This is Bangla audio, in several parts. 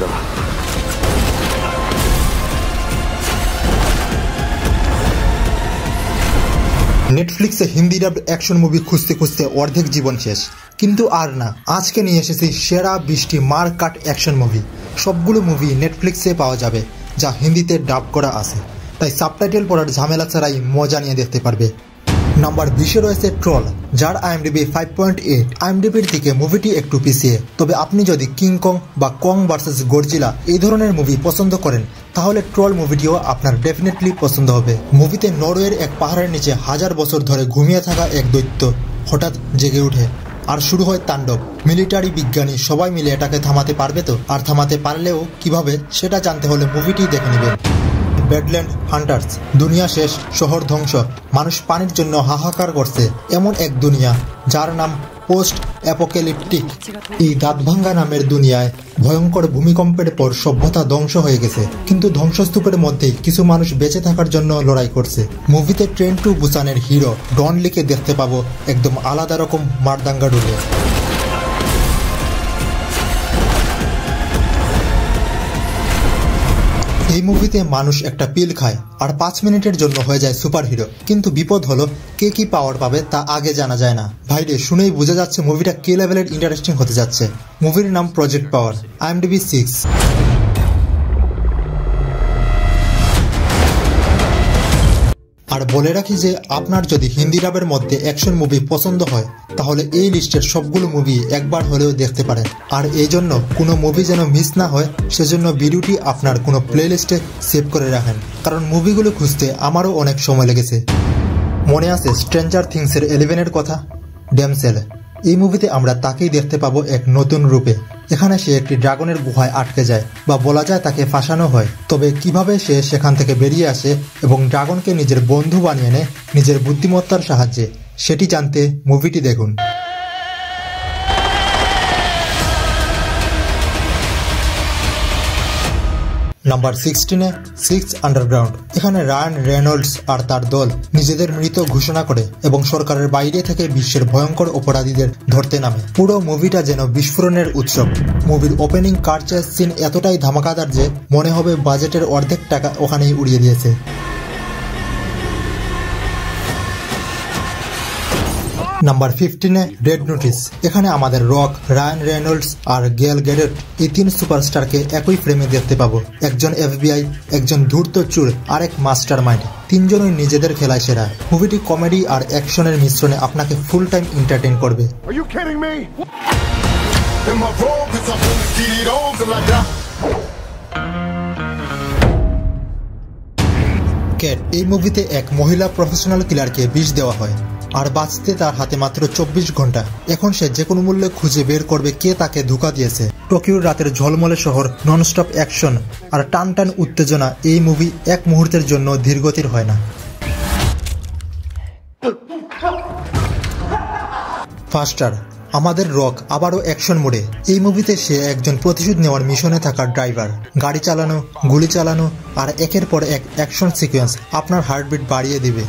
जाएगा। নেটফ্লিক্সে হিন্দি ডাবড অ্যাকশন মুভি খুঁজতে খুঁজতে অর্ধেক জীবন শেষ, কিন্তু আর না, আজকে নিয়ে এসেছি সেরা 20টি মার কাট অ্যাকশন মুভি। সবগুলো মুভি নেটফ্লিক্সে পাওয়া যাবে, যা হিন্দিতে ডাব করা আছে, তাই সাবটাইটেল পড়ার ঝামেলা ছাড়াই মজা নিয়ে দেখতে পারবে। নাম্বার 20-এ রয়েছে ট্রল, যার আইএমডিবি 5.8। আইএমডিবির দিকে মুভিটি একটু পিছিয়ে, তবে আপনি যদি কিং কং বা কং ভার্সেস গডজিলা এই ধরনের মুভি পছন্দ করেন, তাহলে ট্রল মুভিটিও আপনার ডেফিনেটলি পছন্দ হবে। মুভিতে নরওয়ের এক পাহাড়ের নিচে 1000 বছর ধরে ঘুমিয়ে থাকা এক দৈত্য হঠাৎ জেগে ওঠে, আর শুরু হয় তাণ্ডব। মিলিটারি বিজ্ঞানী সবাই মিলে এটাকে থামাতে পারবে তো? আর থামাতে পারলেও কিভাবে, সেটা জানতে হলে মুভিটি দেখে নেবেন। ব্যাডল্যান্ড হান্টার্স, দুনিয়া শেষ, শহর ধ্বংস, মানুষ পানির জন্য হাহাকার করছে, এমন এক দুনিয়া যার নাম পোস্ট অ্যাপোক্যালিপটিক। এই দাঁতভাঙ্গা নামের দুনিয়ায় ভয়ঙ্কর ভূমিকম্পের পর সভ্যতা ধ্বংস হয়ে গেছে, কিন্তু ধ্বংসস্তূপের মধ্যেই কিছু মানুষ বেঁচে থাকার জন্য লড়াই করছে। মুভিতে ট্রেন টু বুসানের হিরো ডন লিকে দেখতে পাবো একদম আলাদা রকম মারদাঙ্গা ডুলে। এই মুভিতে মানুষ একটা পিল খায় আর 5 মিনিটের জন্য হয়ে যায় সুপার হিরো, কিন্তু বিপদ হলো কে কি পাওয়ার পাবে তা আগে জানা যায় না। ভাইরে, শুনেই বোঝা যাচ্ছে মুভিটা কি লেভেলের ইন্টারেস্টিং হতে যাচ্ছে। মুভির নাম প্রজেক্ট পাওয়ার, আইএমডিবি 6। আর বলে রাখি যে আপনার যদি হিন্দি ডাবের মধ্যে অ্যাকশন মুভি পছন্দ হয়, তাহলে এই লিস্টের সবগুলো মুভি একবার হলেও দেখতে পারেন। আর এই জন্য কোনো মুভি যেন মিস না হয়, সেজন্য ভিডিওটি আপনার কোনো প্লেলিস্টে সেভ করে রাখেন, কারণ মুভিগুলো খুঁজতে আমারও অনেক সময় লেগেছে। মনে আছে স্ট্রেঞ্জার থিংসের 11-এর কথা? ড্যামসেল। এই মুভিতে আমরা তাকেই দেখতে পাবো এক নতুন রূপে। এখানে সে একটি ড্রাগনের গুহায় আটকে যায়, বা বলা যায় তাকে ফাঁসানো হয়। তবে কিভাবে সে সেখান থেকে বেরিয়ে আসে এবং ড্রাগনকে নিজের বন্ধু বানিয়ে নেয় নিজের বুদ্ধিমত্তার সাহায্যে, সেটি জানতে মুভিটি দেখুন। নাম্বার 16-এ 6 আন্ডারগ্রাউন্ড। এখানে রায়ান রেনল্ডস আর তার দল নিজেদের মৃত ঘোষণা করে এবং সরকারের বাইরে থেকে বিশ্বের ভয়ঙ্কর অপরাধীদের ধরতে নামে। পুরো মুভিটা যেন বিস্ফোরণের উৎসব। মুভির ওপেনিং কার চেস সিন এতটাই ধামাকাদার যে মনে হবে বাজেটের অর্ধেক টাকা ওখানেই উড়িয়ে দিয়েছে। নাম্বার 15-এ রেড নোটিস। এখানে আমাদের রক, রায়ান রেনল্ডস আর গেল গ্যাডট এই 3 সুপারস্টারকে একই ফ্রেমে দেখতে পাবো। একজন FBI, একজন ধূর্ত চুর, আর এক মাস্টার মাইন্ড। 3জনই নিজেদের খেলায় সেরা। মুভিটি কমেডি আর অ্যাকশনের মিশ্রণে আপনাকে ফুল টাইম এন্টারটেইন করবে। ক্যাট। এই মুভিতে এক মহিলা প্রফেশনাল কিলারকে বিষ দেওয়া হয়, আর বাঁচতে তার হাতে মাত্র 24 ঘন্টা। এখন সে যে কোনো মূল্যে খুঁজে বের করবে কে তাকে ধোঁকা দিয়েছে। টোকিওর রাতের ঝলমলে শহর, ননস্টপ অ্যাকশন আর টান টান উত্তেজনা। এই মুভি এক মুহূর্তের জন্য ধীরগতির হয় না। ফাস্টার। আমাদের রক আবারও অ্যাকশন মোডে। এই মুভিতে সে একজন প্রতিশোধ নেওয়ার মিশনে থাকা ড্রাইভার। গাড়ি চালানো, গুলি চালানো আর একের পর এক অ্যাকশন সিকোয়েন্স আপনার হার্টবিট বাড়িয়ে দিবে।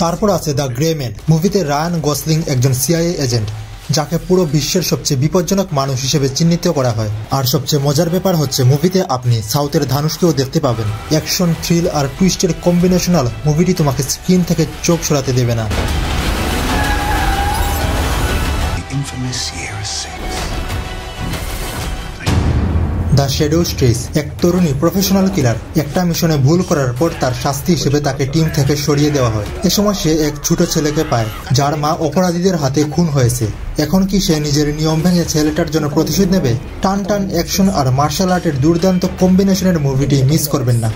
তারপর আছে দ্য গ্রে ম্যান। মুভিতে রায়ান গসলিং একজন CIA এজেন্ট, যাকে পুরো বিশ্বের সবচেয়ে বিপজ্জনক মানুষ হিসেবে চিহ্নিত করা হয়। আর সবচেয়ে মজার ব্যাপার হচ্ছে মুভিতে আপনি সাউথের ধানুষকেও দেখতে পাবেন। অ্যাকশন, থ্রিল আর টুইস্টের কম্বিনেশনাল মুভিটি তোমাকে স্ক্রিন থেকে চোখ সরাতে দেবে না। The shadow stress. এক তরুণী প্রফেশনাল কিলার একটা মিশনে ভুল করার পর তার শাস্তি হিসেবে তাকে টিম থেকে সরিয়ে দেওয়া হয়। এ সময় সে এক ছোট ছেলেকে পায়, যার মা অপরাধীদের হাতে খুন হয়েছে। এখন কি সে নিজের নিয়ম ভেঙে ছেলেটার জন্য প্রতিশোধ নেবে? টান টান অ্যাকশন আর মার্শাল আর্টের দুর্দান্ত কম্বিনেশনের মুভিটি মিস করবেন না।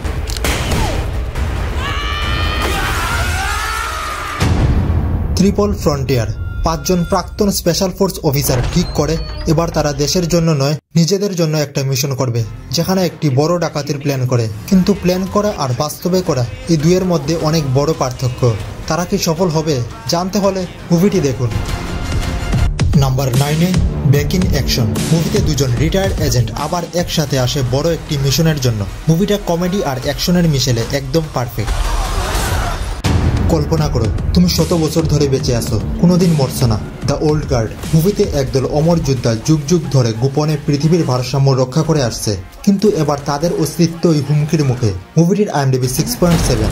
Triple frontier. 5 জন প্রাক্তন স্পেশাল ফোর্স অফিসার ঠিক করে এবার তারা দেশের জন্য নয়, নিজেদের জন্য একটা মিশন করবে, যেখানে একটি বড় ডাকাতির প্ল্যান করে। কিন্তু প্ল্যান করা আর বাস্তবে করা এই দুয়ের মধ্যে অনেক বড় পার্থক্য। তারা কি সফল হবে জানতে হলে মুভিটি দেখুন। নাম্বার 9-এ ব্যাক ইন অ্যাকশন। মুভিতে 2 জন রিটায়ার্ড এজেন্ট আবার একসাথে আসে বড় একটি মিশনের জন্য। মুভিটা কমেডি আর অ্যাকশনের মিশেলে একদম পারফেক্ট। কল্পনা করো তুমি শত বছর ধরে বেঁচে আছো, কোনোদিন মরছো না। দ্য ওল্ড গার্ড মুভিতে একদল অমর যোদ্ধা যুগ যুগ ধরে গোপনে পৃথিবীর ভারসাম্য রক্ষা করে আসছে, কিন্তু এবার তাদের অস্তিত্বই হুমকির মুখে। মুভিটির IMDb 6.7।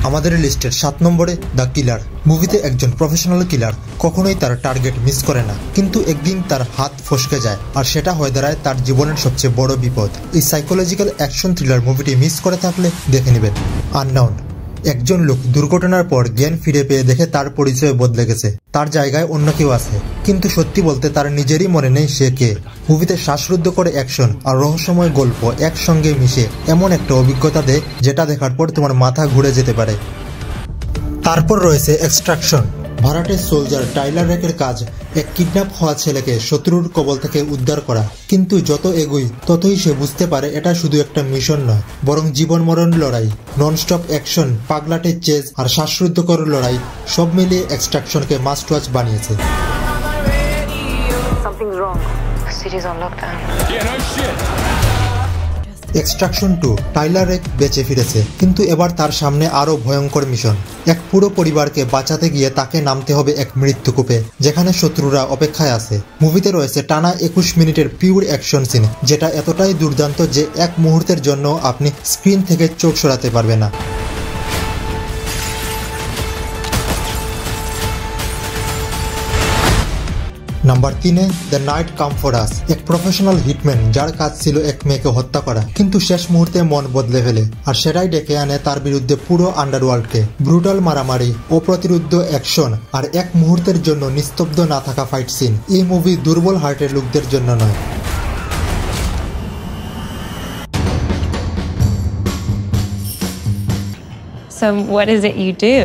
আমাদের লিস্টের 7 নম্বরে দ্য কিলার। মুভিতে একজন প্রফেশনাল কিলার কখনোই তার টার্গেট মিস করে না, কিন্তু একদিন তার হাত ফসকে যায় আর সেটা হয়ে দাঁড়ায় তার জীবনের সবচেয়ে বড় বিপদ। এই সাইকোলজিক্যাল অ্যাকশন থ্রিলার মুভিটি মিস করে থাকলে দেখে নেবেন। আননাউন একজন লোক দুর্ঘটনার পর জ্ঞান ফিরে পেয়ে দেখে তার পরিচয় বদলে গেছে, তার জায়গায় অন্য কেউ আছে, কিন্তু সত্যি বলতে তার নিজেরই মনে নেই সে কে। মুভিতে শ্বাসরুদ্ধ করে অ্যাকশন আর রহস্যময় গল্প একসঙ্গে মিশে এমন একটা অভিজ্ঞতা দেয় যেটা দেখার পর তোমার মাথা ঘুরে যেতে পারে। তারপর রয়েছে এক্সট্রাকশন। ভাড়াটের সোলজার টাইলার রেকের কাজ এক কিডন্যাপ হওয়া ছেলেকে শত্রুর কবল থেকে উদ্ধার করা, কিন্তু যত এগোই ততই সে বুঝতে পারে এটা শুধু একটা মিশন নয়, বরং জীবন মরণ লড়াই। ননস্টপ অ্যাকশন, পাগলাটে চেজ আর শ্বাসরুদ্ধকর লড়াই সব মিলিয়ে এক্সট্রাকশনকে মাস্ট ওয়াচ বানিয়েছে। এক্সট্রাকশন 2 টাইলার রেক বেঁচে ফিরেছে, কিন্তু এবার তার সামনে আরো ভয়ঙ্কর মিশন। এক পুরো পরিবারকে বাঁচাতে গিয়ে তাকে নামতে হবে এক মৃত্যুকূপে যেখানে শত্রুরা অপেক্ষায় আছে। মুভিতে রয়েছে টানা 21 মিনিটের পিওর অ্যাকশন সিন, যেটা এতটাই দুর্দান্ত যে এক মুহূর্তের জন্য আপনি স্ক্রিন থেকে চোখ সরাতে পারবে না। নাম্বার 3-এ The Night Come for Us. এক প্রফেশনাল হিটম্যান যার কাজ ছিল এক মেয়েকে হত্যা করা, কিন্তু শেষ মুহূর্তে মন বদলে ফেলে, আর সেটাই ডেকে আনে তার বিরুদ্ধে পুরো আন্ডারওয়ার্ল্ডকে। ব্রুটাল মারামারি, অপ্রতিরোধ্য অ্যাকশন আর এক মুহূর্তের জন্য নিস্তব্ধ না থাকা ফাইট সিন। এই মুভি দুর্বল হার্টের লোকদের জন্য নয়। So what is it you do?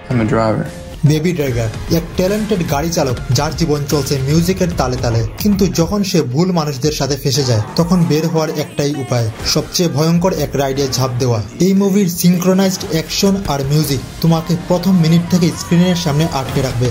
I'm a driver. Baby driver এক ট্যালেন্টেড গাড়ি চালক যার জীবন চলছে মিউজিকের তালে তালে, কিন্তু যখন সে ভুল মানুষদের সাথে ফেসে যায় তখন বের হওয়ার একটাই উপায়, সবচেয়ে ভয়ঙ্কর এক রাইডে ঝাঁপ দেওয়া। এই মুভির সিনক্রোনাইজড অ্যাকশন আর মিউজিক তোমাকে প্রথম মিনিট থেকে স্ক্রিনের সামনে আটকে রাখবে।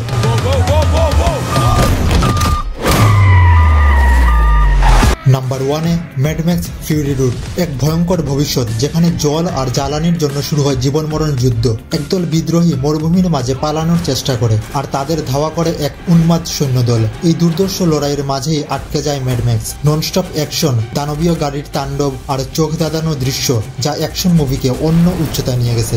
নাম্বার 1-এ ম্যাড ম্যাক্স ফিউরি রোড। এক ভয়ঙ্কর ভবিষ্যৎ যেখানে জল আর জ্বালানির জন্য শুরু হয় জীবন মরণ যুদ্ধ। একদল বিদ্রোহী মরুভূমির মাঝে পালানোর চেষ্টা করে আর তাদের ধাওয়া করে এক উন্মাদ সৈন্যদল। এই দুর্ধর্ষ লড়াইয়ের মাঝেই আটকে যায় ম্যাড ম্যাক্স। ননস্টপ অ্যাকশন, দানবীয় গাড়ির তাণ্ডব আর চোখ ধাঁধানো দৃশ্য যা অ্যাকশন মুভিকে অন্য উচ্চতায় নিয়ে গেছে।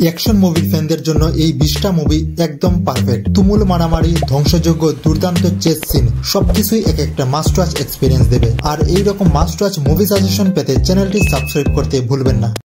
অ্যাকশন মুভির ফ্যানদের জন্য এই 20টা মুভি একদম পারফেক্ট। তুমুল মারামারি, ধ্বংসযোগ্য, দুর্দান্ত চেস সিন সবকিছুই এক একটা মাস্ট ওয়াচ এক্সপিরিয়েন্স দেবে। আর এইরকম মাস্ট ওয়াচ মুভি সাজেশন পেতে চ্যানেলটি সাবস্ক্রাইব করতে ভুলবেন না।